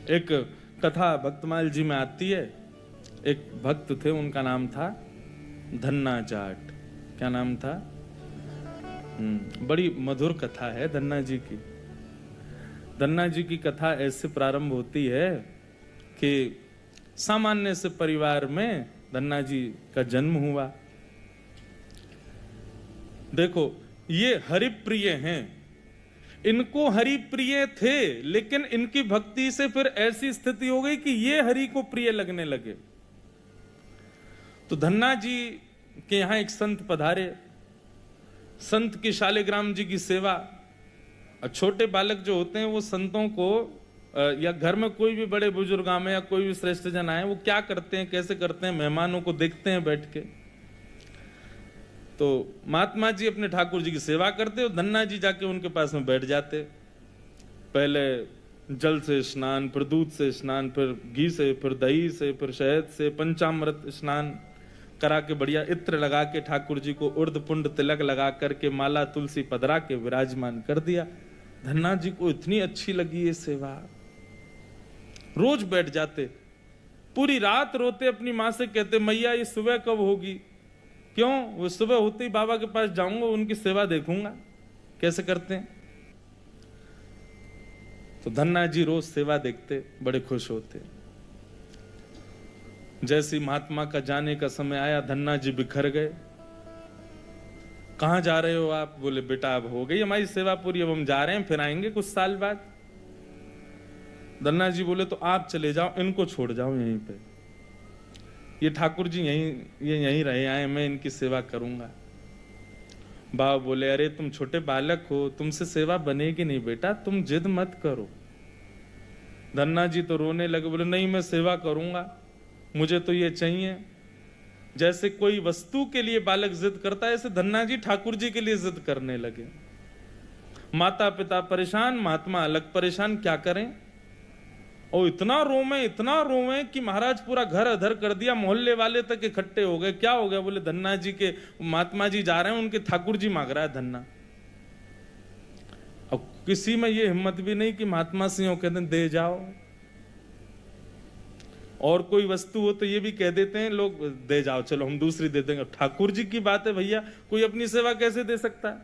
एक कथा भक्तमाल जी में आती है। एक भक्त थे, उनका नाम था धन्ना जाट। क्या नाम था? बड़ी मधुर कथा है धन्ना जी की। धन्ना जी की कथा ऐसे प्रारंभ होती है कि सामान्य से परिवार में धन्ना जी का जन्म हुआ। देखो, ये हरिप्रिय हैं, इनको हरि प्रिय थे, लेकिन इनकी भक्ति से फिर ऐसी स्थिति हो गई कि ये हरि को प्रिय लगने लगे। तो धन्ना जी के यहां एक संत पधारे। संत की शालिग्राम जी की सेवा। छोटे बालक जो होते हैं वो संतों को या घर में कोई भी बड़े बुजुर्ग आए या कोई भी श्रेष्ठ जन आए, वो क्या करते हैं, कैसे करते हैं, मेहमानों को देखते हैं बैठ के। तो महात्मा जी अपने ठाकुर जी की सेवा करते और धन्ना जी जाके उनके पास में बैठ जाते। पहले जल से स्नान, फिर दूध से स्नान, फिर घी से, फिर दही से, फिर शहद से, पंचामृत स्नान करा के बढ़िया इत्र लगा के ठाकुर जी को उर्द पुंड तिलक लगा करके माला तुलसी पधरा के विराजमान कर दिया। धन्ना जी को इतनी अच्छी लगी ये सेवा, रोज बैठ जाते, पूरी रात रोते, अपनी माँ से कहते मैया ये सुबह कब होगी। क्यों? वो सुबह होते ही बाबा के पास जाऊंगा, उनकी सेवा देखूंगा कैसे करते हैं। तो धन्ना जी रोज सेवा देखते, बड़े खुश होते। जैसे महात्मा का जाने का समय आया, धन्ना जी बिखर गए। कहां जा रहे हो आप? बोले बेटा अब हो गई हमारी सेवा पूरी, अब हम जा रहे हैं, फिर आएंगे कुछ साल बाद। धन्ना जी बोले तो आप चले जाओ, इनको छोड़ जाओ यहीं पे, ये ठाकुर जी यहीं रहे आए, मैं इनकी सेवा करूंगा। बाबा बोले अरे तुम छोटे बालक हो, तुमसे सेवा बनेगी नहीं बेटा, तुम जिद मत करो। धन्ना जी तो रोने लगे, बोले नहीं मैं सेवा करूंगा, मुझे तो ये चाहिए। जैसे कोई वस्तु के लिए बालक जिद करता है, ऐसे धन्ना जी ठाकुर जी के लिए जिद करने लगे। माता पिता परेशान, महात्मा अलग परेशान, क्या करें। और इतना रोवे कि महाराज पूरा घर अधर कर दिया, मोहल्ले वाले तक इकट्ठे हो गए। क्या हो गया? बोले धन्ना जी के महात्मा जी जा रहे हैं, उनके ठाकुर जी मांग रहा है धन्ना। अब किसी में ये हिम्मत भी नहीं कि महात्मा सिंह कहते हैं दे जाओ। और कोई वस्तु हो तो ये भी कह देते हैं लोग दे जाओ, चलो हम दूसरी दे देंगे। ठाकुर जी की बात है भैया, कोई अपनी सेवा कैसे दे सकता है।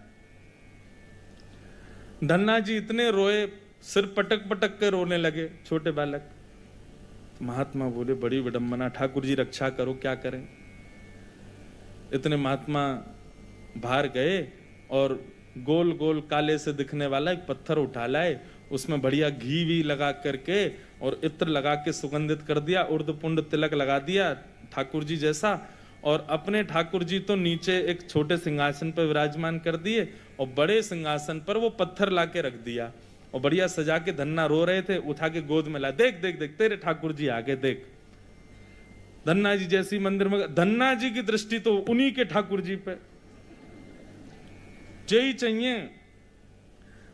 धन्ना जी इतने रोए, सिर पटक पटक के रोने लगे, छोटे बालक। तो महात्मा बोले बड़ी विडंबना, ठाकुर जी रक्षा करो, क्या करें। इतने महात्मा बाहर गए और गोल गोल काले से दिखने वाला एक पत्थर उठा लाए, उसमें बढ़िया घी भी लगा करके और इत्र लगा के सुगंधित कर दिया, उर्द पुंड तिलक लगा दिया ठाकुर जी जैसा। और अपने ठाकुर जी तो नीचे एक छोटे सिंहासन पर विराजमान कर दिए और बड़े सिंहासन पर वो पत्थर ला के रख दिया और बढ़िया सजा के। धन्ना रो रहे थे, उठा के गोद में ला, देख देख देख तेरे ठाकुर जी आगे देख। धन्ना जी जैसी मंदिर में, धन्ना जी की दृष्टि तो उन्हीं के ठाकुर जी पे, यही चाहिए।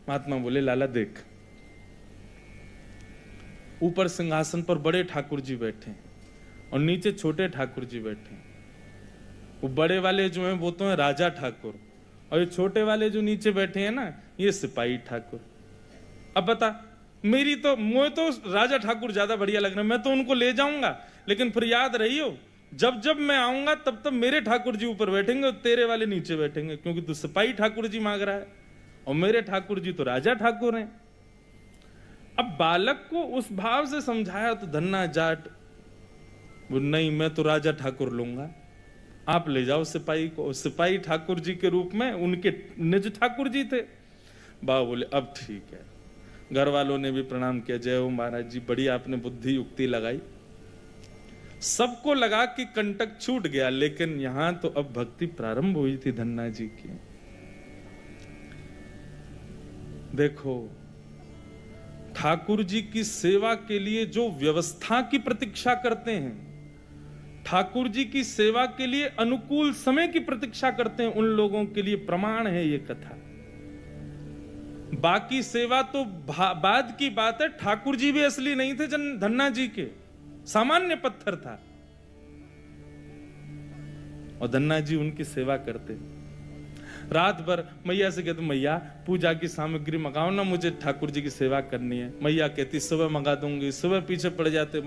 महात्मा बोले लाला देख, ऊपर सिंहासन पर बड़े ठाकुर जी बैठे और नीचे छोटे ठाकुर जी बैठे। वो बड़े वाले जो हैं वो तो हैं राजा ठाकुर, और ये छोटे वाले जो नीचे बैठे हैं ना, ये सिपाही ठाकुर। अब बता, मुझे तो राजा ठाकुर ज्यादा बढ़िया लग रहे हैं, मैं तो उनको ले जाऊंगा, लेकिन फिर याद रहियो जब जब मैं आऊंगा तब तब मेरे ठाकुर जी ऊपर बैठेंगे और तेरे वाले नीचे बैठेंगे, क्योंकि तू सिपाही ठाकुर जी मांग रहा है और मेरे ठाकुर जी तो राजा ठाकुर हैं। अब बालक को उस भाव से समझाया तो धन्ना जाट वो नहीं, मैं तो राजा ठाकुर लूंगा, आप ले जाओ सिपाही को। सिपाही ठाकुर जी के रूप में उनके निज ठाकुर जी थे। बाबा बोले अब ठीक है। घर वालों ने भी प्रणाम किया, जय हो महाराज जी, बड़ी आपने बुद्धि युक्ति लगाई। सबको लगा कि कंटक छूट गया, लेकिन यहां तो अब भक्ति प्रारंभ हुई थी धन्ना जी की। देखो, ठाकुर जी की सेवा के लिए जो व्यवस्था की प्रतीक्षा करते हैं, ठाकुर जी की सेवा के लिए अनुकूल समय की प्रतीक्षा करते हैं, उन लोगों के लिए प्रमाण है ये कथा। बाकी सेवा तो बाद की बात है। ठाकुर जी भी असली नहीं थे धन्ना जी के, सामान्य पत्थर था और धन्ना जी उनकी सेवा करते। रात भर मैया से कहते मैया पूजा की सामग्री मंगाओ ना, मुझे ठाकुर जी की सेवा करनी है। मैया कहती सुबह मंगा दूंगी, सुबह पीछे पड़ जाते,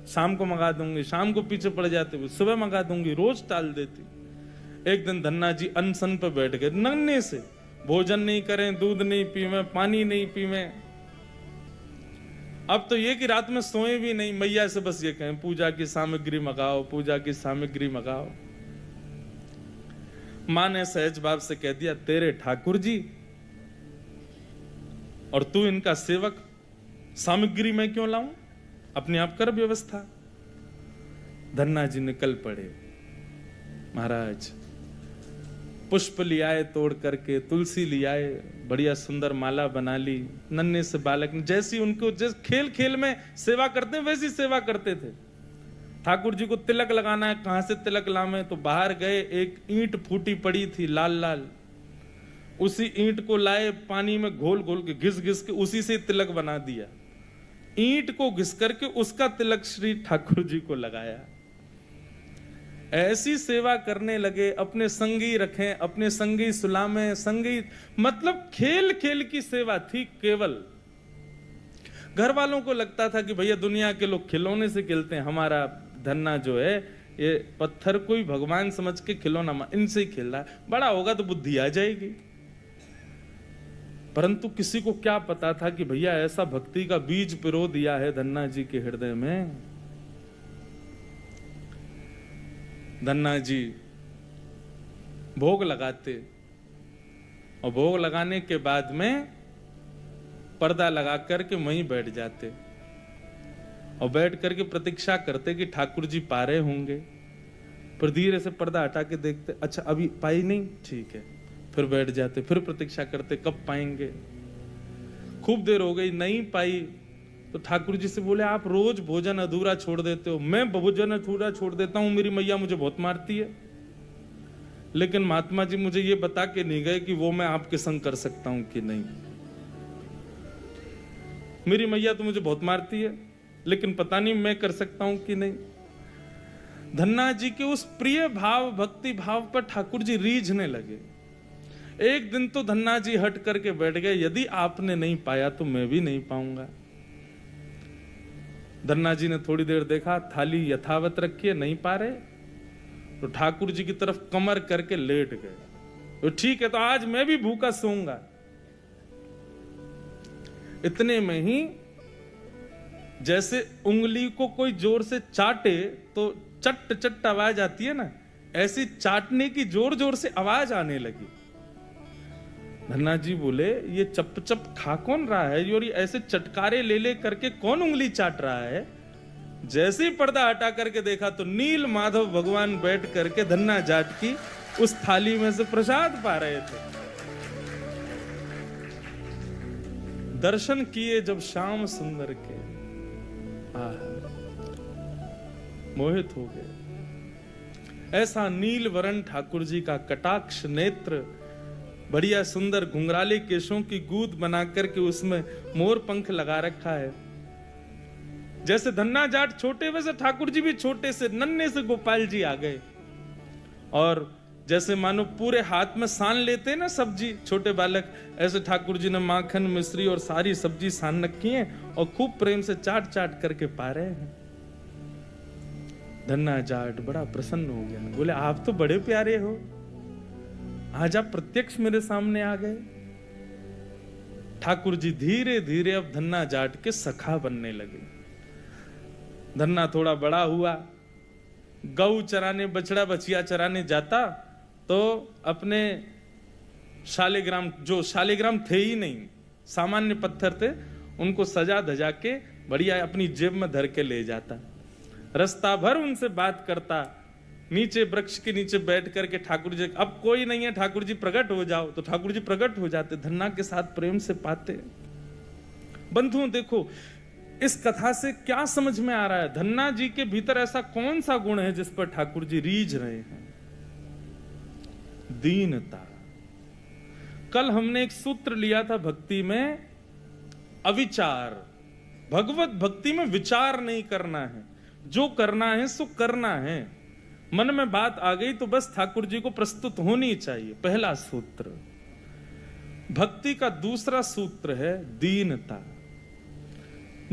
शाम को मंगा दूंगी, शाम को पीछे पड़ जाते, सुबह मंगा दूंगी, रोज टाल देती। एक दिन धन्ना जी अनशन पे बैठ गए, नन्हे से, भोजन नहीं करें, दूध नहीं पीवे, पानी नहीं पीवे। अब तो ये कि रात में सोए भी नहीं, मैया से बस ये कहें पूजा की सामग्री मंगाओ, पूजा की सामग्री मंगाओ। मां ने सहज भाव से कह दिया तेरे ठाकुर जी और तू इनका सेवक, सामग्री मैं क्यों लाऊं, अपने आप कर व्यवस्था। धन्ना जी निकल पड़े। महाराज पुष्प लियाए तोड़ करके, तुलसी लियाए, बढ़िया सुंदर माला बना ली। नन्हे से बालक ने जैसी उनको जैसे खेल खेल में सेवा करते वैसी सेवा करते थे। ठाकुर जी को तिलक लगाना है, कहां से तिलक लावे, तो बाहर गए, एक ईंट फूटी पड़ी थी लाल लाल, उसी ईंट को लाए, पानी में घोल घोल के घिस घिस के उसी से तिलक बना दिया। ईंट को घिस करके उसका तिलक श्री ठाकुर जी को लगाया। ऐसी सेवा करने लगे, अपने संगी रखें, अपने संगी सुलामें, संगी मतलब खेल खेल की सेवा थी केवल। घर वालों को लगता था कि भैया दुनिया के लोग खिलौने से खेलते हैं, हमारा धन्ना जो है ये पत्थर को ही भगवान समझ के खिलौना इनसे ही खेल रहा है, बड़ा होगा तो बुद्धि आ जाएगी। परंतु किसी को क्या पता था कि भैया ऐसा भक्ति का बीज पिरो दिया है धन्ना जी के हृदय में। धन्ना जी भोग लगाते और भोग लगाने के बाद में पर्दा लगा करके वहीं बैठ जाते और बैठ करके प्रतीक्षा करते कि ठाकुर जी पा रहे होंगे। फिर धीरे से पर्दा हटा के देखते, अच्छा अभी पाई नहीं, ठीक है, फिर बैठ जाते, फिर प्रतीक्षा करते कब पाएंगे। खूब देर हो गई, नहीं पाई तो ठाकुर जी से बोले आप रोज भोजन अधूरा छोड़ देते हो। मैं भोजन अधूरा छोड़ देता हूं, मेरी मैया मुझे बहुत मारती है, लेकिन महात्मा जी मुझे ये बता के नहीं गए कि वो मैं आपके संग कर सकता हूं कि नहीं। मेरी मैया तो मुझे बहुत मारती है, लेकिन पता नहीं मैं कर सकता हूं कि नहीं। धन्ना जी के उस प्रिय भाव, भक्ति भाव पर ठाकुर जी रीझने लगे। एक दिन तो धन्ना जी हट करके बैठ गए, यदि आपने नहीं पाया तो मैं भी नहीं पाऊंगा। धन्ना जी ने थोड़ी देर देखा, थाली यथावत रखी है, नहीं पा रहे, तो ठाकुर जी की तरफ कमर करके लेट गए। तो ठीक है, तो आज मैं भी भूखा सोऊंगा। इतने में ही जैसे उंगली को कोई जोर से चाटे तो चट चट आवाज आती है ना, ऐसी चाटने की जोर जोर से आवाज आने लगी। धन्ना जी बोले ये चप चप खा कौन रहा है, और ये ऐसे चटकारे ले ले करके कौन उंगली चाट रहा है। जैसे ही पर्दा हटा करके देखा तो नील माधव भगवान बैठ करके धन्ना जाट की उस थाली में से प्रसाद पा रहे थे। दर्शन किए जब श्याम सुंदर के, मोहित हो गए। ऐसा नील वरण ठाकुर जी का कटाक्ष नेत्र, बढ़िया सुंदर घुंघराले केशों की गूंद बना करके उसमें मोर पंख लगा रखा है। जैसे धन्ना जाट छोटे वैसे ठाकुर जी भी छोटे से, नन्हे से गोपाल जी आ गए। और जैसे मानो पूरे हाथ में सान लेते हैं ना सब्जी छोटे बालक, ऐसे ठाकुर जी ने माखन मिश्री और सारी सब्जी सान रखी है और खूब प्रेम से चाट चाट करके पा रहे हैं। धन्ना जाट बड़ा प्रसन्न हो गया, बोले आप तो बड़े प्यारे हो, आज आप प्रत्यक्ष मेरे सामने आ गए। ठाकुर जी धीरे धीरे अब धन्ना जाट के सखा बनने लगे। धन्ना थोड़ा बड़ा हुआ, गऊ चराने, बछड़ा बछिया चराने जाता तो अपने शालिग्राम, जो शालिग्राम थे ही नहीं, सामान्य पत्थर थे, उनको सजा धजा के बढ़िया अपनी जेब में धर के ले जाता। रास्ता भर उनसे बात करता, नीचे वृक्ष के नीचे बैठ करके ठाकुर जी, अब कोई नहीं है ठाकुर जी प्रकट हो जाओ, तो ठाकुर जी प्रकट हो जाते, धन्ना के साथ प्रेम से पाते। बंधुओं देखो इस कथा से क्या समझ में आ रहा है, धन्ना जी के भीतर ऐसा कौन सा गुण है जिस पर ठाकुर जी रीझ रहे हैं। दीनता। कल हमने एक सूत्र लिया था भक्ति में, अविचार। भगवत भक्ति में विचार नहीं करना है, जो करना है सो करना है। मन में बात आ गई तो बस ठाकुर जी को प्रस्तुत होनी चाहिए। पहला सूत्र। भक्ति का दूसरा सूत्र है दीनता।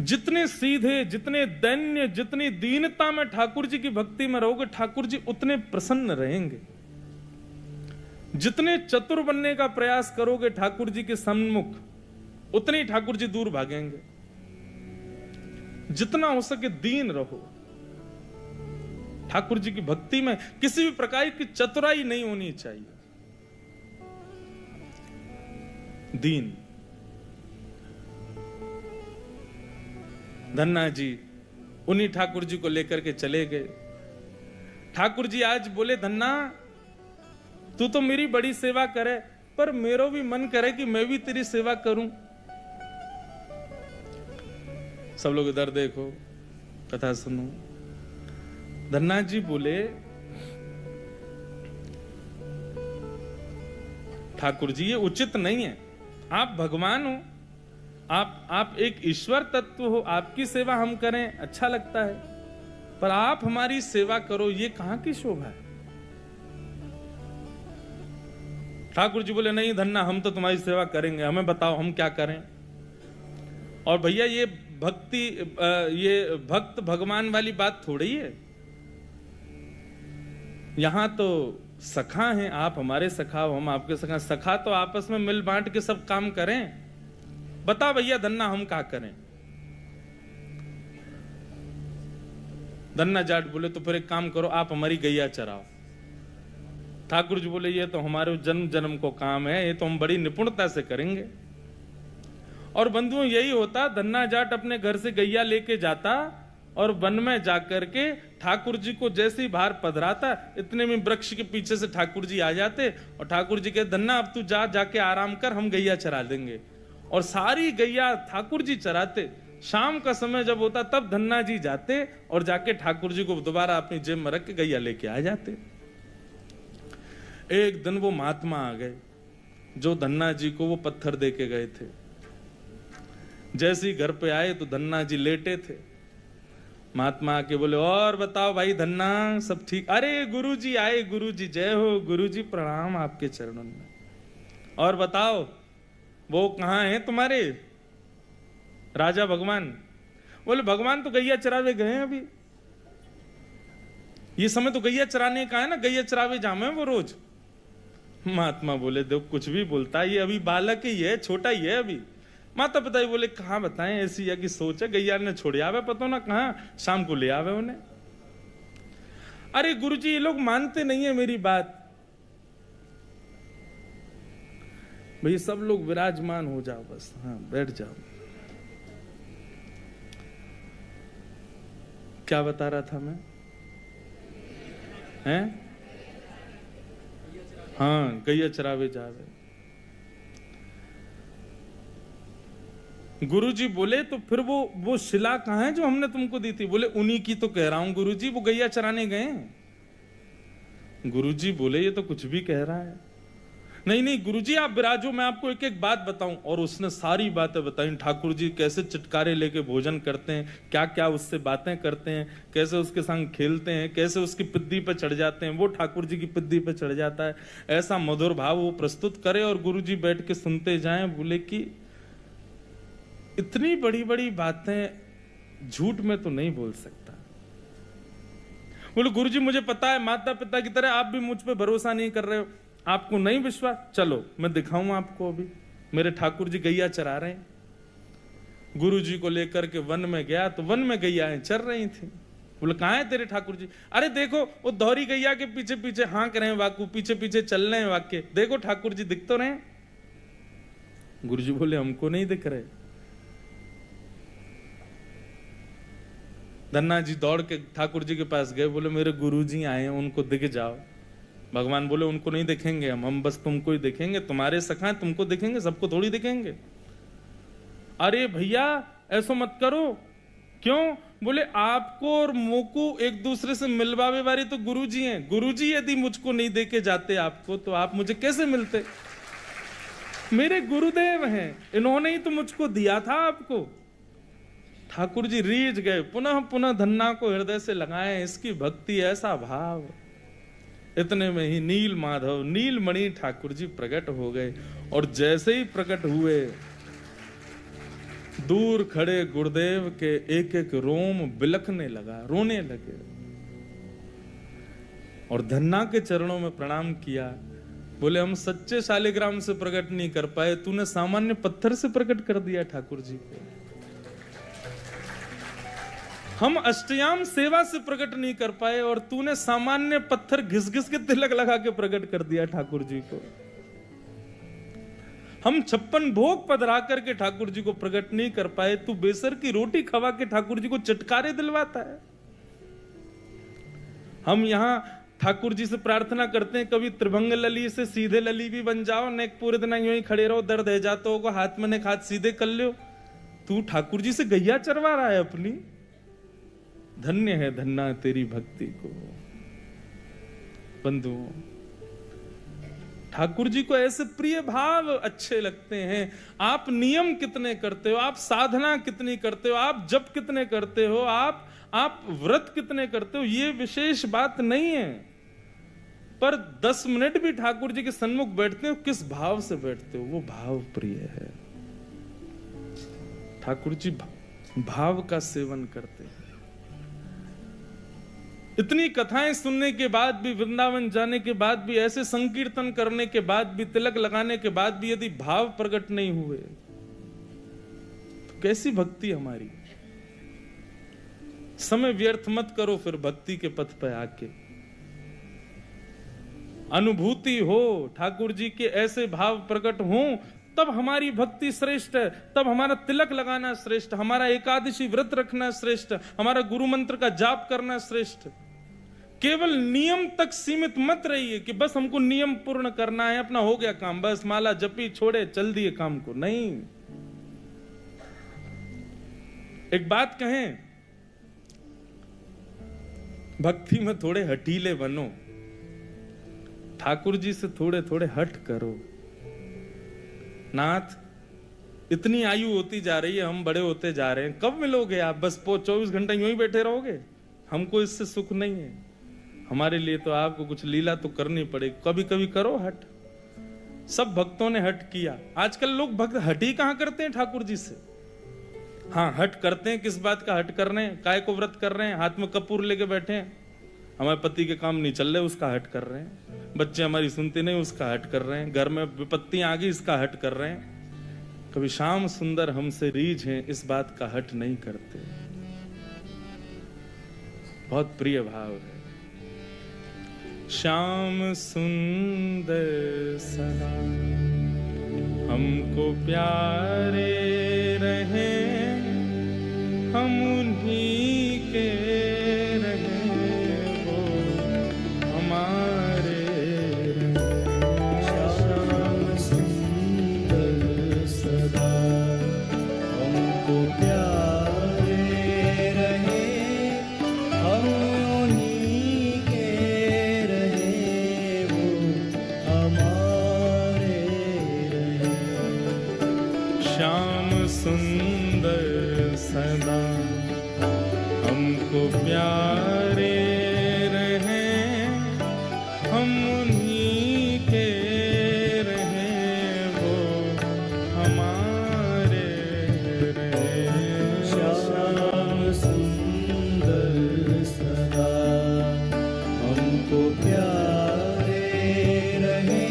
जितने सीधे, जितने दैन्य, जितनी दीनता में ठाकुर जी की भक्ति में रहोगे, ठाकुर जी उतने प्रसन्न रहेंगे। जितने चतुर बनने का प्रयास करोगे ठाकुर जी के सम्मुख, उतने ही ठाकुर जी दूर भागेंगे। जितना हो सके दीन रहो। ठाकुर जी की भक्ति में किसी भी प्रकार की चतुराई नहीं होनी चाहिए। दीन। धन्ना जी उन्हीं ठाकुर जी को लेकर के चले गए। ठाकुर जी आज बोले, धन्ना तू तो मेरी बड़ी सेवा करे, पर मेरा भी मन करे कि मैं भी तेरी सेवा करूं। सब लोग इधर देखो, कथा सुनो। धन्ना जी बोले, ठाकुर जी ये उचित नहीं है। आप भगवान हो, आप एक ईश्वर तत्व हो, आपकी सेवा हम करें अच्छा लगता है, पर आप हमारी सेवा करो, ये कहां की शोभा है। ठाकुर जी बोले, नहीं धन्ना, हम तो तुम्हारी सेवा करेंगे, हमें बताओ हम क्या करें। और भैया ये भक्ति, ये भक्त भगवान वाली बात थोड़ी है। यहां तो सखा हैं, आप हमारे सखा हो, हम आपके सखा। सखा तो आपस में मिल बांट के सब काम करें। बता भैया धन्ना, हम क्या करें। धन्ना जाट बोले, तो फिर एक काम करो, आप हमारी गैया चराओ। ठाकुर जी बोले, ये तो हमारे जन्म जन्म को काम है, ये तो हम बड़ी निपुणता से करेंगे। और बंधुओं यही होता, धन्ना जाट अपने घर से गैया लेके जाता और वन में जाकर के ठाकुर जी को जैसे ही बाहर पधराता, इतने में वृक्ष के पीछे से ठाकुर जी आ जाते और ठाकुर जी कहते, धन्ना अब तू जाके आराम कर, हम गैया चरा देंगे। और सारी गैया ठाकुर जी चराते। शाम का समय जब होता तब धन्ना जी जाते और जाके ठाकुर जी को दोबारा अपनी जेब में रख के गैया लेके आ जाते। एक दिन वो महात्मा आ गए जो धन्ना जी को वो पत्थर दे के गए थे। जैसे ही घर पे आए तो धन्ना जी लेटे थे। महात्मा आके बोले, और बताओ भाई धन्ना, सब ठीक? अरे गुरुजी आए, गुरुजी जय हो, गुरुजी प्रणाम आपके चरणों में। और बताओ वो कहां है तुम्हारे राजा भगवान? बोले, भगवान तो गैया चरावे गए हैं अभी। ये समय तो गैया चराने का है ना, गैया चरावे जामे वो रोज। महात्मा बोले, देखो कुछ भी बोलता है, ये अभी बालक ही है, छोटा ही है अभी। माता पिता ही बोले, कहां बताएं, ऐसी या की सोच है, गैया ने छोड़ आवे, पता ना कहां, शाम को ले आवे उन्हें। अरे गुरुजी ये लोग मानते नहीं है मेरी बात। भाई सब लोग विराजमान हो जाओ बस, हाँ बैठ जाओ। क्या बता रहा था मैं? हैं? हाँ, गैया चरावे जावे। गुरुजी बोले, तो फिर वो शिला कहां है जो हमने तुमको दी थी? बोले, उन्हीं की तो कह रहा हूं गुरुजी, वो गैया चराने गए। गुरुजी बोले, ये तो कुछ भी कह रहा है। नहीं नहीं गुरुजी आप विराजो, मैं आपको एक एक बात बताऊं। और उसने सारी बातें बताई, ठाकुर जी कैसे चटकारे लेके भोजन करते हैं, क्या क्या उससे बातें करते हैं, कैसे उसके संग खेलते हैं, कैसे उसकी पिद्दी पे चढ़ जाते हैं, वो ठाकुर जी की पिद्दी पे चढ़ जाता है। ऐसा मधुर भाव वो प्रस्तुत करे और गुरुजी बैठ के सुनते जाएं। बोले कि इतनी बड़ी बड़ी बातें झूठ में तो नहीं बोल सकता। बोले, गुरुजी मुझे पता है, माता पिता की तरह आप भी मुझ पे भरोसा नहीं कर रहे हो, आपको नहीं विश्वास, चलो मैं दिखाऊं आपको। अभी मेरे ठाकुर जी गैया चरा रहे हैं। गुरुजी को लेकर के वन में गया तो वन में गैयाएं चर रही थी। बोले, कहां है तेरे ठाकुर जी? अरे देखो वो दोहरी गैया के पीछे पीछे हाँक रहे हैं, वाकू पीछे पीछे चल रहे हैं वाक्य, देखो ठाकुर जी दिख तो रहे। गुरुजी बोले, हमको नहीं दिख रहे। धन्ना जी दौड़ के ठाकुर जी के पास गए। बोले, मेरे गुरुजी आए हैं, उनको दिख जाओ। भगवान बोले, उनको नहीं देखेंगे हम बस तुमको ही देखेंगे, तुम्हारे सखा तुमको देखेंगे, सबको थोड़ी देखेंगे। अरे भैया ऐसा मत करो। क्यों? बोले, आपको और मोको एक दूसरे से मिलवावे वाले तो गुरुजी हैं। गुरुजी यदि मुझको नहीं देके जाते आपको, तो आप मुझे कैसे मिलते? मेरे गुरुदेव हैं, इन्होंने ही तो मुझको दिया था आपको। ठाकुर जी रीझ गए, पुनः पुनः धन्ना को हृदय से लगाए। इसकी भक्ति, ऐसा भाव। इतने में ही नील माधव नीलमणि ठाकुर जी प्रकट हो गए। और जैसे ही प्रकट हुए, दूर खड़े गुरुदेव के एक एक रोम बिलखने लगा, रोने लगे। और धन्ना के चरणों में प्रणाम किया। बोले हम सच्चे शालिग्राम से प्रकट नहीं कर पाए, तूने सामान्य पत्थर से प्रकट कर दिया ठाकुर जी को। हम अष्टयाम सेवा से प्रकट नहीं कर पाए और तूने सामान्य पत्थर घिस घिस के तिलक लगा के प्रकट कर दिया ठाकुर जी को। हम 56 भोग पधरा करके ठाकुर जी को प्रकट नहीं कर पाए, तू बेसर की रोटी खवा के ठाकुर जी को चटकारे दिलवाता है। हम यहां ठाकुर जी से प्रार्थना करते हैं, कभी त्रिभंग लली से सीधे लली भी बन जाओ, ने पूरे दिन यूं ही खड़े रहो, दर्द है जाता होगा, हाथ में ने हाथ सीधे कर लो। तू ठाकुर जी से गैया चरवा रहा है अपनी। धन्य है धन्ना तेरी भक्ति को। बंधुओं, ठाकुर जी को ऐसे प्रिय भाव अच्छे लगते हैं। आप नियम कितने करते हो, आप साधना कितनी करते हो, आप जप कितने करते हो, आप व्रत कितने करते हो, ये विशेष बात नहीं है। पर 10 मिनट भी ठाकुर जी के सन्मुख बैठते हो, किस भाव से बैठते हो, वो भाव प्रिय है। ठाकुर जी भाव का सेवन करते हैं। इतनी कथाएं सुनने के बाद भी, वृंदावन जाने के बाद भी, ऐसे संकीर्तन करने के बाद भी, तिलक लगाने के बाद भी यदि भाव प्रकट नहीं हुए तो कैसी भक्ति हमारी। समय व्यर्थ मत करो फिर भक्ति के पथ पे आके। अनुभूति हो, ठाकुर जी के ऐसे भाव प्रकट हो, तब हमारी भक्ति श्रेष्ठ है, तब हमारा तिलक लगाना श्रेष्ठ, हमारा एकादशी व्रत रखना श्रेष्ठ, हमारा गुरु मंत्र का जाप करना श्रेष्ठ। केवल नियम तक सीमित मत रहिए कि बस हमको नियम पूर्ण करना है, अपना हो गया काम, बस माला जपी छोड़े चल दिए काम को। नहीं, एक बात कहें, भक्ति में थोड़े हटीले बनो, ठाकुर जी से थोड़े थोड़े हट करो। नाथ, इतनी आयु होती जा रही है, हम बड़े होते जा रहे हैं, कब मिलोगे आप? बस 24 घंटे यूं ही बैठे रहोगे? हमको इससे सुख नहीं है। हमारे लिए तो आपको कुछ लीला तो करनी पड़ेगी, कभी कभी करो हट। सब भक्तों ने हट किया। आजकल लोग भक्त हट ही कहां करते हैं ठाकुर जी से। हाँ, हट करते हैं, किस बात का हट कर रहे हैं? काय को व्रत कर रहे हैं, हाथ में कपूर लेके बैठे हैं, हमारे पति के काम नहीं चल रहे, उसका हट कर रहे हैं। बच्चे हमारी सुनते नहीं, उसका हट कर रहे हैं। घर में विपत्तियां आ गई, इसका हट कर रहे हैं। कभी श्याम सुंदर हमसे रीझ हैं, इस बात का हट नहीं करते। बहुत प्रिय भाव है। श्याम सुंदर सदा हमको प्यारे रहे, हम उन्हीं के रहे, वो हमारे रहे। श्याम सुंदर सदा हमको प्यारे रहे, हम उन्हीं के रहे, वो हमारे रहे। श्याम सुंदर सदा हमको प्यारे रहे, हम उन्हीं के रहे, वो हमारे रहे। श्याम सुंदर सदा हमको प्यारे रहे,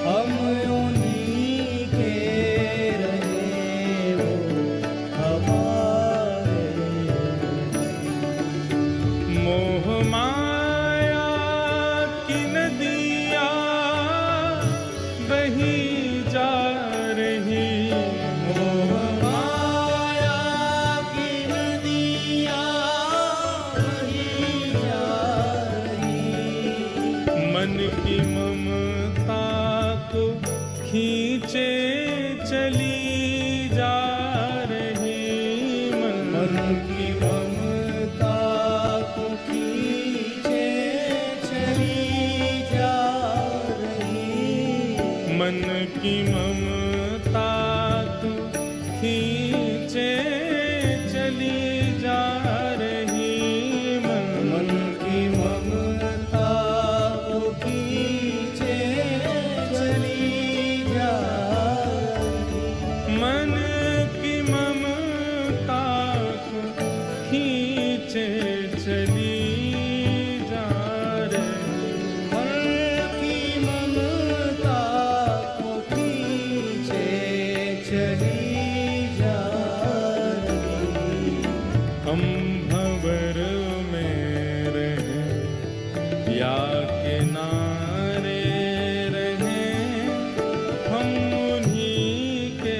हम उन्हीं के रहे, वो हमारे। पीछे चली जा रही, मन की ममता को पीछे चली जा रही। हम भंवर में रहें या किनारे रहें, हम उन्हीं के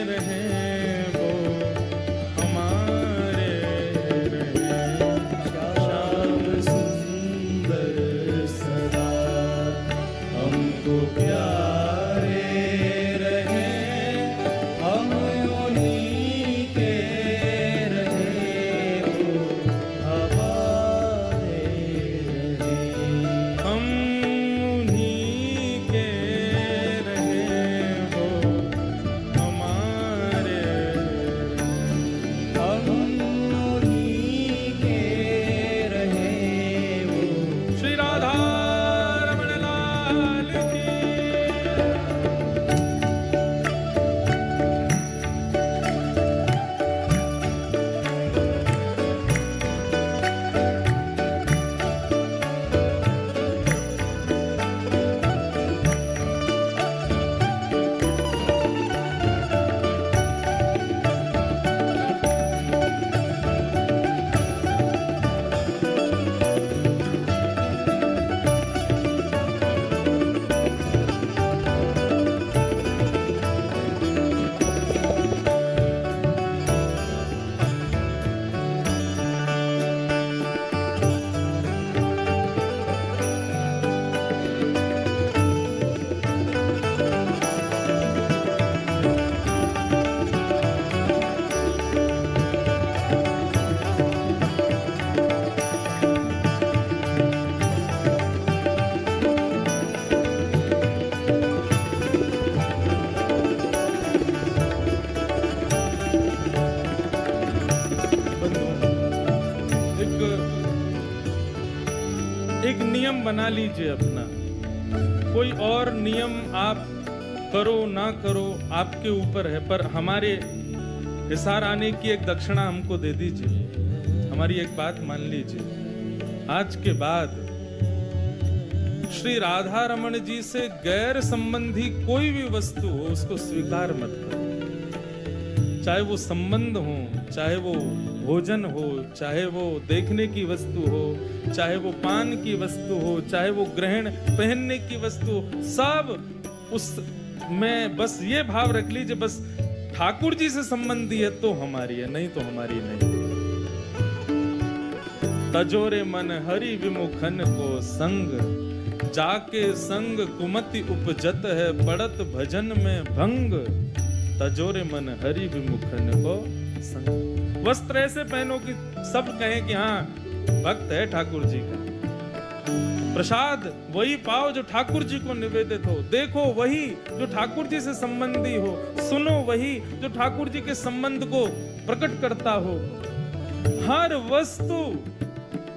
रहें, वो हमारे रहें। श्याम सुंदर सदा हमको प्यारे रहे, हम उन्हीं के रहे, वो हमारे रहे। हम उन्हीं के रहें, वो हमारे हम उन्हीं के रहे, वो श्री राधा रमण लाल की। एक नियम बना लीजिए अपना। कोई और नियम आप करो ना करो आपके ऊपर है, पर हमारे हिसार आने की एक दक्षिणा हमको दे दीजिए। हमारी एक बात मान लीजिए, आज के बाद श्री राधा रमण जी से गैर संबंधी कोई भी वस्तु हो उसको स्वीकार मत करो। चाहे वो संबंध हो, चाहे वो भोजन हो, चाहे वो देखने की वस्तु हो, चाहे वो पान की वस्तु हो, चाहे वो ग्रहण पहनने की वस्तु हो, सब उस में बस ये भाव रख लीजिए, बस ठाकुर जी से संबंधी है तो हमारी है, नहीं तो हमारी नहीं। तजोरे मन हरि विमुखन को संग, जाके संग कुमति उपजत है, पड़त भजन में भंग। तजोरे मन हरि विमुखन को संग। वस्त्र ऐसे पहनो कि सब कहें कि हाँ भक्त है ठाकुर जी का। प्रसाद वही पाओ जो ठाकुर जी को निवेदित हो। देखो वही जो ठाकुर जी से संबंधी हो। सुनो वही जो ठाकुर जी के संबंध को प्रकट करता हो। हर वस्तु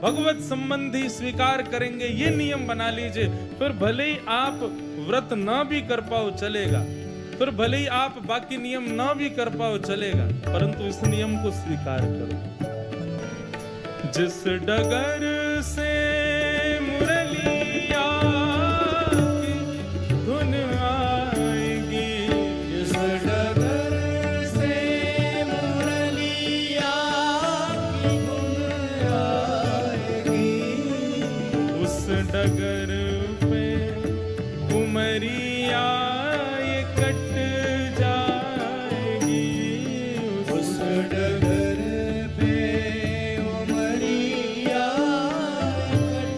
भगवत संबंधी स्वीकार करेंगे, ये नियम बना लीजिए। फिर भले ही आप व्रत ना भी कर पाओ चलेगा, फिर भले ही आप बाकी नियम ना भी कर पाओ चलेगा, परंतु इस नियम को स्वीकार करो। जिस डगर से मुरलिया की धुन आएगी, जिस डगर से मुरलिया की धुन आएगी, उस डगर पे उमरिया ये कट जाएगी। उस डगर पे उमरिया कट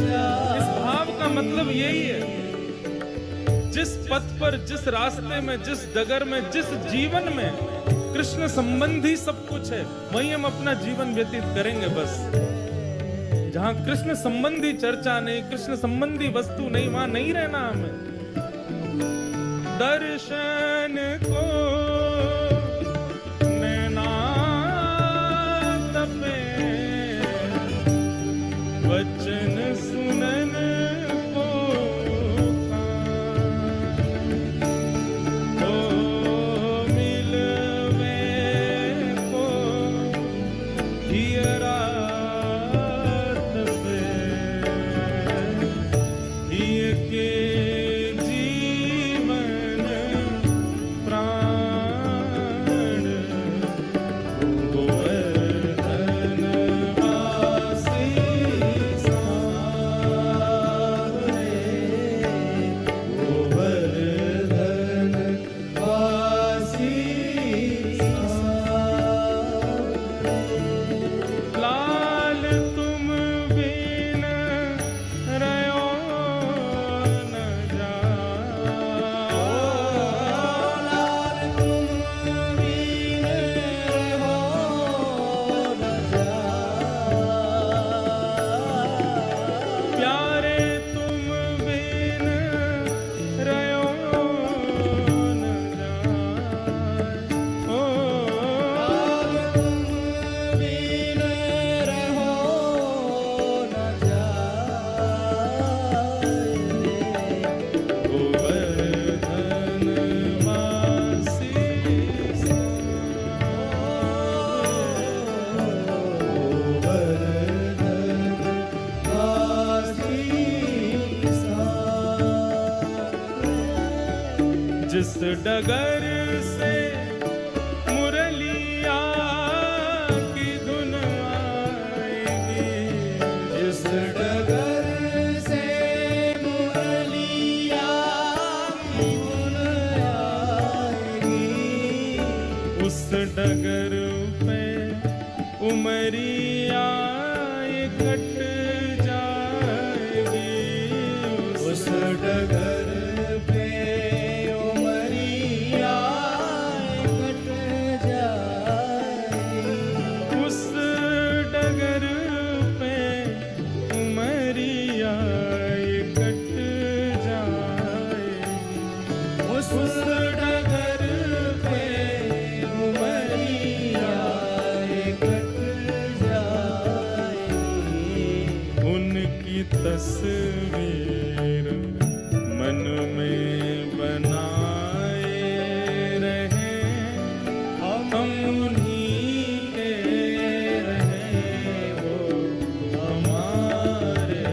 जाएगी। इस भाव का मतलब यही है, जिस पथ पर, जिस रास्ते में, जिस डगर में, जिस जीवन में कृष्ण संबंधी सब कुछ है, वहीं हम अपना जीवन व्यतीत करेंगे। बस जहां कृष्ण संबंधी चर्चा नहीं, कृष्ण संबंधी वस्तु नहीं, वहां नहीं रहना हमें। दर्शन को नैना तपे, वचन सुनन को कान, ओ मिलवे को हियरा डगर से मुरलिया की धुन आएगी, जिस डगर से मुरलिया की धुन आएगी, उस डगर पे उमरिया कट जाएगी, उस डगर पे उमरिया कट जाएगी, उस डगर पे उमरिया कट जाएगी, उस डगर पे उमरिया कट जाएगी। उनकी तस्वीर मन में बनाए रहे, हम उन्हीं के रहे, वो हमारे।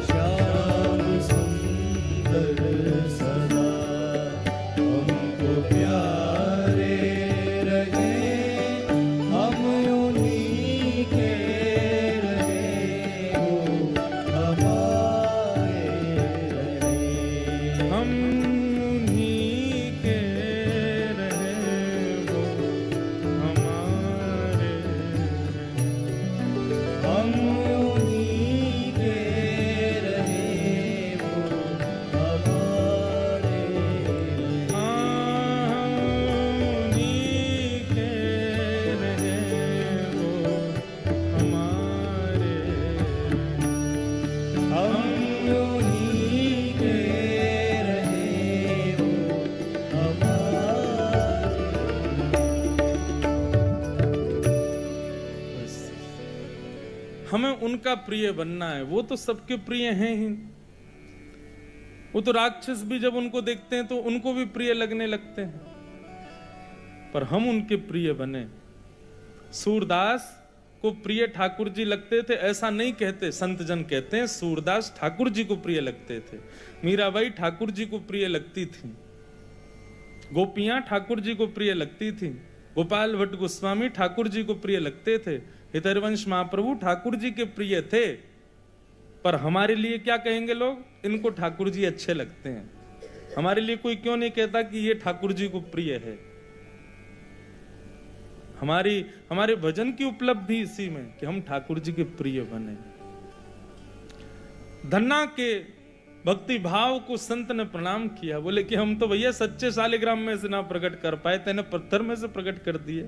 श्याम सुंदर सदा हमको प्यारे रहे, हम उन्हीं के रहे, वो हमारे रहे। हम उन्हीं के रहे, वो हमारे। हम उन्हीं के रहे, वो हमारे रहे। उन्हीं के रहे, वो हमारे। हम उन्हीं के रहे, वो बस हमें उनका प्रिय बनना है। वो तो सबके प्रिय हैं ही। वो तो राक्षस भी जब उनको देखते हैं तो उनको भी प्रिय लगने लगते हैं, पर हम उनके प्रिय बने। सूरदास को प्रिय ठाकुर जी लगते थे ऐसा नहीं कहते, संत जन कहते हैं सूरदास ठाकुर जी को प्रिय लगते थे। मीराबाई ठाकुर जी को प्रिय लगती थी, गोपियां ठाकुर जी को प्रिय लगती थी, गोपाल भट्ट गोस्वामी ठाकुर जी को प्रिय लगते थे, हितरवंश महाप्रभु ठाकुर जी के प्रिय थे। पर हमारे लिए क्या कहेंगे लोग? इनको ठाकुर जी अच्छे लगते हैं। हमारे लिए कोई क्यों नहीं कहता कि ये ठाकुर जी को प्रिय है? हमारे भजन की उपलब्धि इसी में कि हम ठाकुर जी के प्रिय बने। धन्ना के भक्ति भाव को संत ने प्रणाम किया, बोले कि हम तो भैया सच्चे शालिग्राम में से ना प्रकट कर पाए, तेने पत्थर में से प्रकट कर दिए।